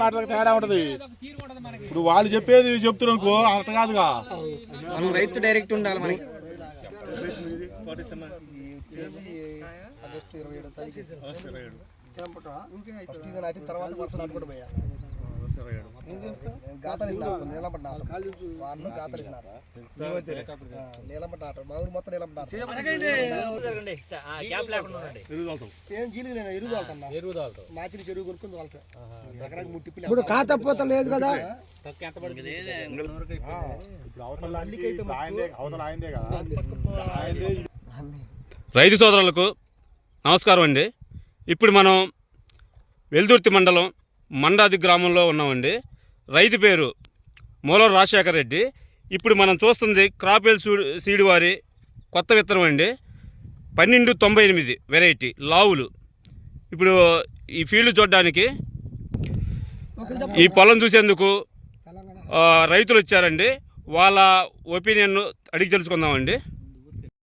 మాటలకు తేడా ఉంటది. ఇప్పుడు వాళ్ళు చెప్పేది చెప్తున్నాను అట్ట కాదుగా, మనం రైతు డైరెక్ట్ ఉండాలి. మనకి తర్వాత వర్షం నాటుకుంటూ పోయా గాతలు నిలబడ్డారు వాళ్ళు గాతలు ఇచ్చినారు నిలబడ్డారు మా ఊరు మొత్తం నిలబడ్డారు. ఏం జీలు ఎరువు తోలుతున్నా మాచిన చెరువు కొనుక్కుంది వాళ్ళతో ఎకరాకి ముట్టిప్పి ఇప్పుడు కాతపోత లేదు కదా. రైతు సోదరులకు నమస్కారం అండి. ఇప్పుడు మనం వెల్దుర్తి మండలం మండాది గ్రామంలో ఉన్నామండి. రైతు పేరు మూలం రాజశేఖర్ రెడ్డి. ఇప్పుడు మనం చూస్తుంది క్రాపెల్ సీడ్ వారి కొత్త విత్తనం అండి, 1298 వెరైటీ లావులు. ఇప్పుడు ఈ ఫీల్డ్ చూడడానికి ఈ పొలం చూసేందుకు రైతులు వచ్చారండి. వాళ్ళ ఒపీనియన్ అడిగి తెలుసుకుందామండి.